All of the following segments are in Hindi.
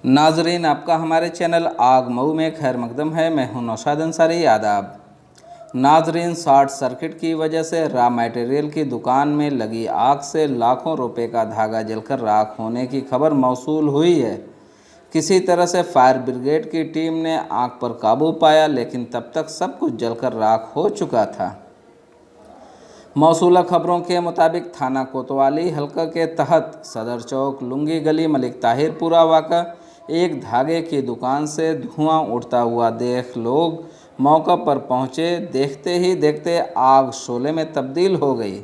नाजरीन, आपका हमारे चैनल आग मऊ में खैर मकदम है। मैं हूं नौशाद अंसारी। आदाब नाजरीन, शॉर्ट सर्किट की वजह से रॉ मटेरियल की दुकान में लगी आग से लाखों रुपए का धागा जलकर राख होने की खबर मौसूल हुई है। किसी तरह से फायर ब्रिगेड की टीम ने आग पर काबू पाया, लेकिन तब तक सब कुछ जलकर राख हो चुका था। मौसूला खबरों के मुताबिक थाना कोतवाली हल्का के तहत सदर चौक लुंगी गली मलिक ताहिरपुरा वाक़ा एक धागे की दुकान से धुआं उड़ता हुआ देख लोग मौका पर पहुंचे। देखते ही देखते आग शोले में तब्दील हो गई।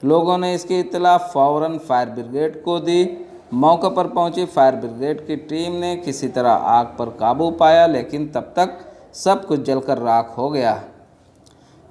लोगों ने इसकी इत्तला फ़ौरन फायर ब्रिगेड को दी। मौका पर पहुंची फायर ब्रिगेड की टीम ने किसी तरह आग पर काबू पाया, लेकिन तब तक सब कुछ जलकर राख हो गया।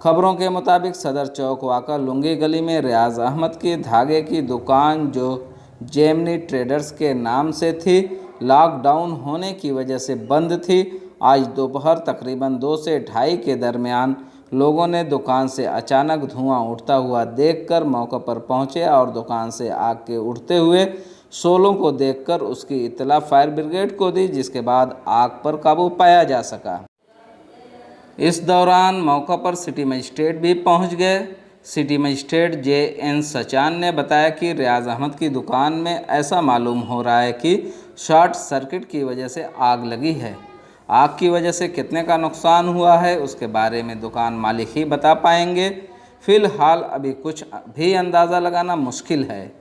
खबरों के मुताबिक सदर चौक वाक़ा लुंगी गली में रियाज अहमद की धागे की दुकान, जो जेमनी ट्रेडर्स के नाम से थी, लॉकडाउन होने की वजह से बंद थी। आज दोपहर तकरीबन 2 से 2:30 के दरमियान लोगों ने दुकान से अचानक धुआं उठता हुआ देखकर मौके पर पहुंचे और दुकान से आग के उठते हुए शोलों को देखकर उसकी इत्तला फायर ब्रिगेड को दी, जिसके बाद आग पर काबू पाया जा सका। इस दौरान मौका पर सिटी मजिस्ट्रेट भी पहुंच गए। सिटी मजिस्ट्रेट JN सचान ने बताया कि रियाज अहमद की दुकान में ऐसा मालूम हो रहा है कि शॉर्ट सर्किट की वजह से आग लगी है। आग की वजह से कितने का नुकसान हुआ है उसके बारे में दुकान मालिक ही बता पाएंगे। फ़िलहाल अभी कुछ भी अंदाज़ा लगाना मुश्किल है।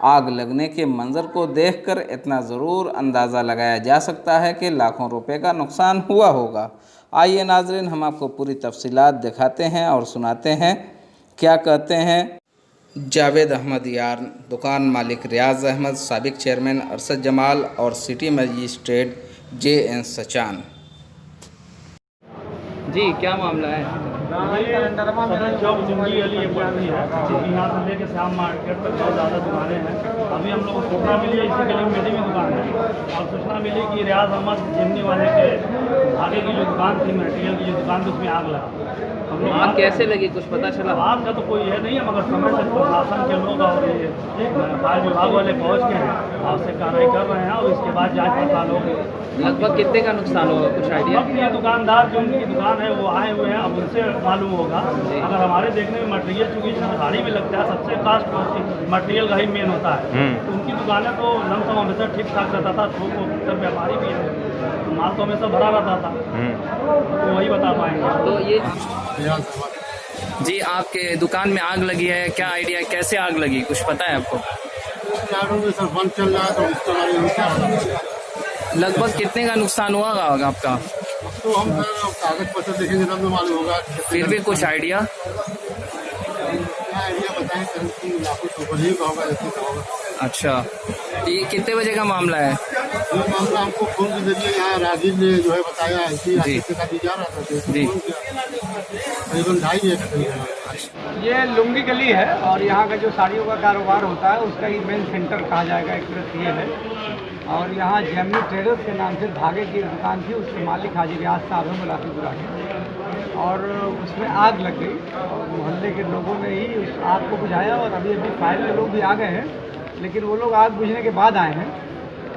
आग लगने के मंज़र को देखकर इतना ज़रूर अंदाज़ा लगाया जा सकता है कि लाखों रुपए का नुकसान हुआ होगा। आइए नाजरीन, हम आपको पूरी तफसीलात दिखाते हैं और सुनाते हैं क्या कहते हैं जावेद अहमद यार, दुकान मालिक रियाज अहमद, साबिक चेयरमैन अरशद जमाल और सिटी मजिस्ट्रेट JN सचान। जी, क्या मामला है? सदर चौक लुंगी गली ये पड़ती है। यहाँ से लेके श्याम मार्केट तक बहुत ज़्यादा दुकानें हैं। अभी हम लोग को सूचना मिली है, इसी गली में मेरी भी दुकान है, और सूचना मिली कि रियाज अहमद जिमनी वाले के धागे की जो दुकान थी, मटेरियल की जो दुकान थी, उसमें आग लगा। हम लोग आग कैसे लगी, कुछ पता चला? आग का तो कोई है नहीं है, मगर समय से प्रशासन के लोग और ये फायर विभाग वाले पहुँच के हैं, आपसे कार्रवाई कर रहे हैं और इसके बाद जाँच पड़ताल होगी। लगभग कितने का नुकसान होगा, कुछ आइडिया? अब ये दुकानदार जो उनकी दुकान है वो आए हुए हैं, अब उनसे मालूम होगा। अगर हमारे देखने में मटेरियल, चूँकि भारी भी लगता है, सबसे कास्ट मटेरियल का ही मेन होता है, तो उनकी दुकानें तो लमसम हमेशा ठीक ठाक रहता था। थोक अक्सर व्यापारी भी है, तो माल तो हमेशा भरा रहता था, तो वही बता पाएंगे। तो ये जी, आपके दुकान में आग लगी है, क्या आइडिया, कैसे आग लगी, कुछ पता है आपको? बंद चल रहा है तो उसके बारे में क्या होगा? लगभग कितने का नुकसान हुआ होगा आपका? तो हम कागज पत्र देखेंगे तब तो मालूम होगा। फिर भी कुछ आइडिया बताएं, लाखों का होगा, जैसे का होगा। अच्छा, तो ये कितने बजे का मामला है? ये मामला हमको फोन के जरिए यहाँ राजीव ने जो है बताया, इसी राजीव के साथ जा रहा था, जी, करीबन 2:30 ये लुंगी गली है और यहाँ का जो साड़ियों का कारोबार होता है उसका ही मेन सेंटर कहा जाएगा, एक तरह ये है। और यहाँ जेमनी ट्रेडर्स के नाम से धागे की दुकान थी, उसके मालिक हाजी रियाज साहब हैं मुलाफीपुरा के, और उसमें आग लग गई और मोहल्ले के लोगों ने ही उस आग को बुझाया। और अभी फायर के लोग भी आ गए हैं, लेकिन वो लोग आग बुझने के बाद आए हैं।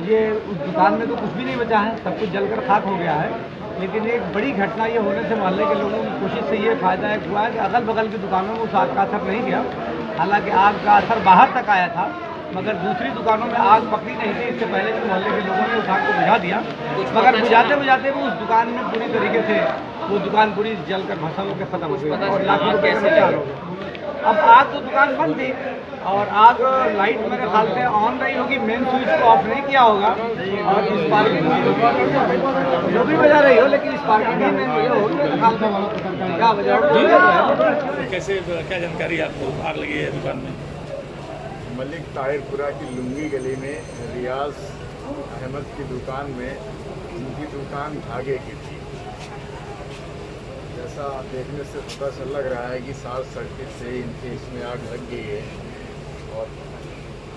ये उस दुकान में तो कुछ भी नहीं बचा है, सब कुछ जलकर खाक हो गया है। लेकिन एक बड़ी घटना ये होने से मोहल्ले के लोगों की कोशिश से ये फ़ायदा हुआ है कि अगल बगल की दुकानों में उस आग का असर नहीं गया। हालांकि आग का असर बाहर तक आया था, मगर दूसरी दुकानों में आग पकड़ी नहीं थी। इससे पहले भी मोहल्ले के लोगों ने उस आग को बुझा दिया, मगर बुझाते बुझाते भी उस दुकान में पूरी तरीके से वो दुकान पूरी जलकर भस्म होकर खत्म हो गई और लाखों रुपये का नुकसान हो गया। अब आग तो दुकान बंद थी और आग लाइट मेरे ख्याल से ऑन रही होगी, मेन स्विच को ऑफ नहीं किया होगा, और इस पार्किंग में जो भी वजह रही हो, लेकिन इस पार्किंग में मेन वजह होगी मेरे ख्याल से। क्या वजह, कैसे, क्या जानकारी आपको आग लगी है दुकान में? मलिक ताहिरपुरा की लुंगी गली में रियाज अहमद की दुकान में, उनकी दुकान धागे की थी। जैसा देखने से पता लग रहा है कि शॉर्ट सर्किट से इनके इसमें आग लग गई है और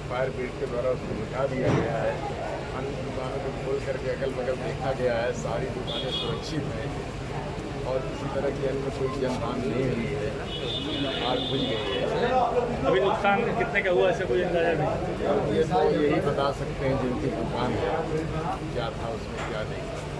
फायर ब्रिगेड के द्वारा उसको बुझा दिया गया है। अन्य दुकानों को खोल करके अगल बगल देखा गया है, सारी दुकानें सुरक्षित हैं और किसी तरह की अन्य कोई जनहानि नहीं हुई है। आग बुझ गई है। अभी नुकसान कितने का हुआ ऐसे कोई अंदाजा नहीं? ये तो यही बता सकते हैं जिनकी दुकान है क्या था उसमें क्या नहीं।